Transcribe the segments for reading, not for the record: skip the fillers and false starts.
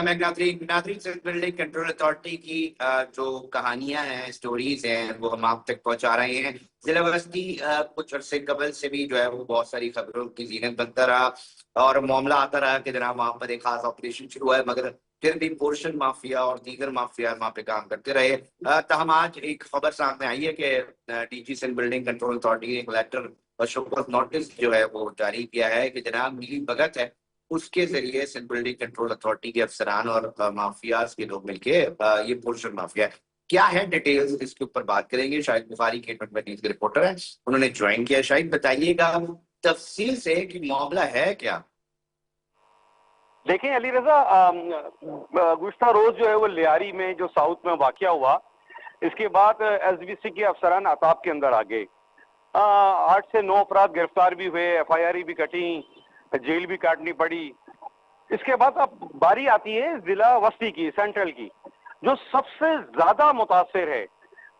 Welcome back नादरीन civil building control authority की जो कहानियां हैं, स्टोरीज हैं, वो हम आप तक पहुंचा रहे हैं। जिला बस्ती कुछ अरसे कबल से भी जो है वो बहुत सारी खबरों की जीनत बनता रहा और मामला आता रहा कि जनाब वहां पर एक खास ऑपरेशन शुरू हुआ है, मगर फिर भी पोर्शन माफिया और दीगर माफिया वहां पे काम करते रहे। तहम आज एक खबर सामने आई है कि DG civil building control authority ने एक लेटर और शोकॉज नोटिस जो है वो जारी किया है कि जनाब मिली भगत है, उसके जरिए सिंध बिल्डिंग कंट्रोल अथॉरिटी के अफसरान और माफियाज के लोग मिलके ये पोर्शन माफिया है। क्या है डिटेल्स, इसके ऊपर बात करेंगे। शाहिद बुखारी के न्यूज़ के रिपोर्टर हैं, उन्होंने ज्वाइन किया। शाहिद बताइएगा तफसील से कि मामला है क्या। देखें अली रजा, गुज़श्ता रोज जो है वो लियारी में जो साउथ में वाकया हुआ, इसके बाद एसबीसी के अफसरान अताब के अंदर आ गए। 8 से 9 अफराद गिरफ्तार भी हुए, एफआईआर भी कटी, जेल भी काटनी पड़ी। इसके बाद अब बारी आती है जिला वस्ती की, सेंट्रल की, जो सबसे ज्यादा मुतासिर है।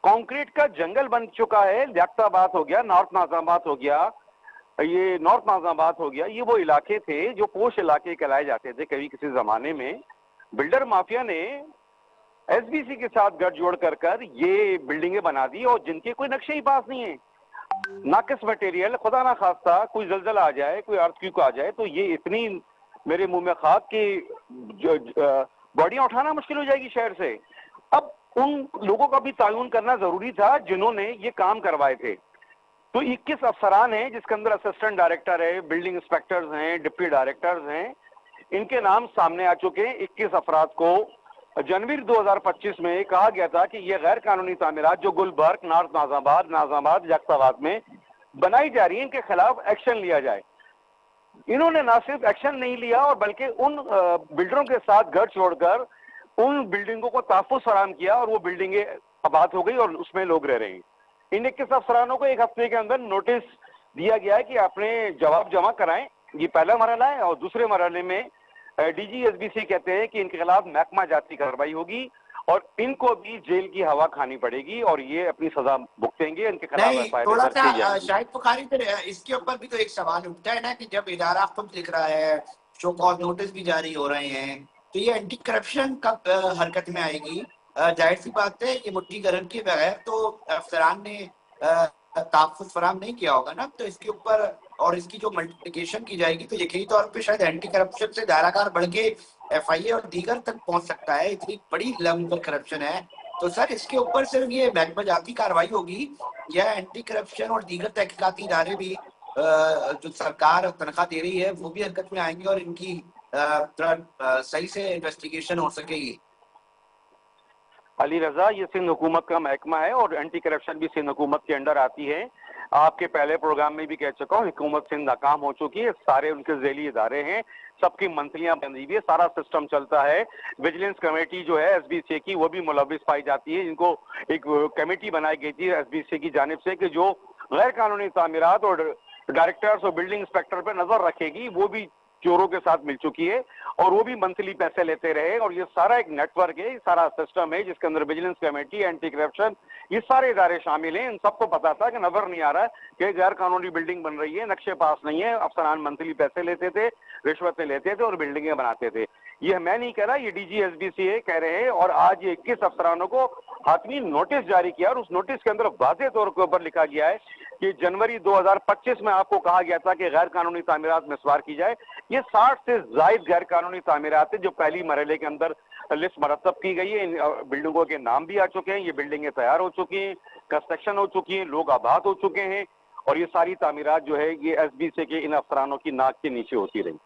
कंक्रीट का जंगल बन चुका है। लियाकताबाद हो गया, नॉर्थ नाज़ाबाद हो गया, ये नॉर्थ नाज़ाबाद हो गया, ये वो इलाके थे जो पोश इलाके कहलाए जाते थे कभी किसी जमाने में। बिल्डर माफिया ने एसबीसी के साथ गठजोड़ कर ये बिल्डिंगें बना दी, और जिनके कोई नक्शे ही पास नहीं है, नाकिस मटेरियल, खुदा ना खास्ता कोई जलजला आ जाए, कोई अर्थक्वेक आ जाए तो ये इतनी मेरे मुंह में खाक की बॉडियां उठाना मुश्किल हो जाएगी शहर से। अब उन लोगों का भी तायुन करना जरूरी था जिन्होंने ये काम करवाए थे। तो 21 अफसरान हैं, जिसके अंदर असिस्टेंट डायरेक्टर है, बिल्डिंग इंस्पेक्टर्स हैं, डिप्टी डायरेक्टर्स हैं। इनके नाम सामने आ चुके हैं। 21 अफराद को जनवरी 2025 में कहा गया था कि ये गैर कानूनी तामीरात जो गुलबर्ग, नॉर्थ नाज़ाबाद, लियाकताबाद में बनाई जा रही है, इनके खिलाफ एक्शन लिया जाए। इन्होंने ना सिर्फ एक्शन नहीं लिया और बल्कि उन बिल्डरों के साथ गठ छोड़कर उन बिल्डिंगों को तहफ़्फ़ुज़ फराहम किया, और वो बिल्डिंगें आबाद हो गई और उसमें लोग रह रहे हैं। इन 21 अफसरानों को एक हफ्ते के अंदर नोटिस दिया गया है कि अपने जवाब जमा कराएं। ये पहला मरहला है, और दूसरे मरहले में डीजी एसबीसी कहते हैं कि इनके खिलाफ महकमा जाती कार्रवाई होगी और इनको भी जेल की हवा खानी पड़ेगी और ये अपनी सजा भुगतेंगे। इनके खिलाफ थोड़ा सा शाहिद बुखारी, फिर इसके ऊपर भी तो एक सवाल उठता है ना कि जब इदारा खुद लिख रहा है, शो कॉज नोटिस भी जारी हो रहे हैं, तो ये एंटी करप्शन कब हरकत में आएगी। जाहिर सी बात है ये मुट्ठी गर्म के बगैर तो अफसरान ने तहफ़्फ़ुज़ फराहम नहीं किया होगा ना, तो इसके ऊपर और इसकी जो मल्टीप्लिकेशन की जाएगी तो यकीनी तौर पे शायद एंटी करप्शन से दायराकार बढ़ के एफआईए और दीगर तक पहुंच सकता है। इतनी बड़ी लेवल करप्शन है। तो सर इसके ऊपर सिर्फ ये महकमा जाती कार्रवाई होगी या एंटी करप्शन और दीगर तहकीकाती इदारे भी जो सरकार तनख्वाह दे रही है वो भी हरकत में आएंगे और इनकी सही से इन्वेस्टिगेशन हो सकेगी। अली रजा, ये सिंध हुकूमत का महकमा है और एंटी करप्शन भी सिंध हुकूमत के अंडर आती है। आपके पहले प्रोग्राम में भी कह चुका हूँ, हुकूमत सिंध नाकाम हो चुकी है। सारे उनके झेली इदारे हैं, सबकी मंथलियां बंदी हुई है, सारा सिस्टम चलता है। विजिलेंस कमेटी जो है एसबीसी की, वो भी मुलविस पाई जाती है। इनको एक कमेटी बनाई गई थी एसबीसी की जानिब से कि जो गैर कानूनी तामीरात और डायरेक्टर्स और बिल्डिंग इंस्पेक्टर पर नजर रखेगी, वो भी चोरों के साथ मिल चुकी है और वो भी मंथली पैसे लेते रहे। और ये सारा एक नेटवर्क है, सारा सिस्टम है जिसके अंदर विजिलेंस कमेटी, एंटी करप्शन, ये सारे इदारे शामिल हैं। इन सबको पता था कि नजर नहीं आ रहा है कि गैर कानूनी बिल्डिंग बन रही है, नक्शे पास नहीं है। अफसरान मंथली पैसे लेते थे, रिश्वतें लेते थे और बिल्डिंगें बनाते थे। ये मैं नहीं कह रहा, ये डीजी एसबीसी कह रहे हैं। और आज ये 21 अफसरानों को हाथमी नोटिस जारी किया और उस नोटिस के अंदर वाज़ेह तौर के ऊपर लिखा गया है कि जनवरी 2025 में आपको कहा गया था कि गैर कानूनी तामीरात मिसवार की जाए। ये 60 से जायद गैर कानूनी तामीरात है जो पहली मरहले के अंदर लिस्ट मरतब की गई है। इन बिल्डिंगों के नाम भी आ चुके हैं, ये बिल्डिंगें तैयार हो चुकी हैं, कंस्ट्रक्शन हो चुकी है, लोग आबाद हो चुके हैं। और ये सारी तामीरात जो है ये एसबीसी के इन अफसरानों की नाक के नीचे होती रही।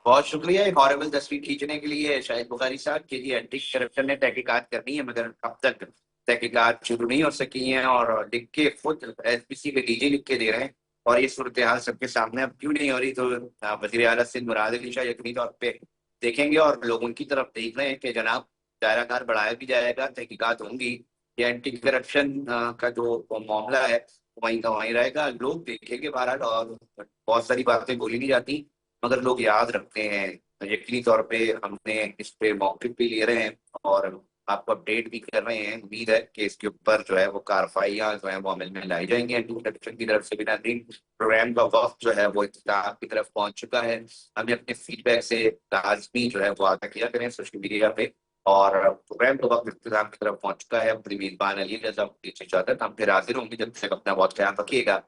बहुत शुक्रिया एक हॉरेबल तस्वीर खींचने के लिए शाहिद बुखारी साहब के जी। एंटी करप्शन ने तहकीकात करनी है मगर अब तक तहकीकात शुरू नहीं हो सकी हैं और लिख के खुद एसबीसी पे डीजी लिख के दे रहे हैं और ये सूरत हाल सबके सामने अब क्यों नहीं हो रही। तो वज़ीर आला सिंध मुराद अली शाह यकीनी तौर पे देखेंगे और लोग उनकी तरफ देख रहे हैं कि जनाब दायराकार बढ़ाया भी जाएगा, तहकीकात होंगी। ये एंटी करप्शन का जो मामला है वहीं का वहीं रहेगा, लोग देखेंगे बहरहाल। और बहुत सारी बातें बोली नहीं जाती मगर लोग याद रखते हैं। यकीनी तौर पे हमने इस पे मौक़िफ़ भी ले रहे हैं और आपको अपडेट भी कर रहे हैं। उम्मीद है कि इसके ऊपर जो है वो कार्रवाइयाँ जो है वो अमल में लाई जाएंगी। एंटी करप्शन की तरफ से भी नाज़रीन, प्रोग्राम का वक्त जो है वो इख्तिताम की तरफ पहुंच चुका है। हमें अपने फीडबैक से लाजमी जो है वो आगा किया करें सोशल मीडिया पे। और प्रोग्राम का वक्त इख्तिताम की तरफ पहुंच चुका है। अपनी मेजबान अली रजा इजाजत, हम फिर हाजिर होंगे। जब तक अपना बहुत ख्याल रखिएगा।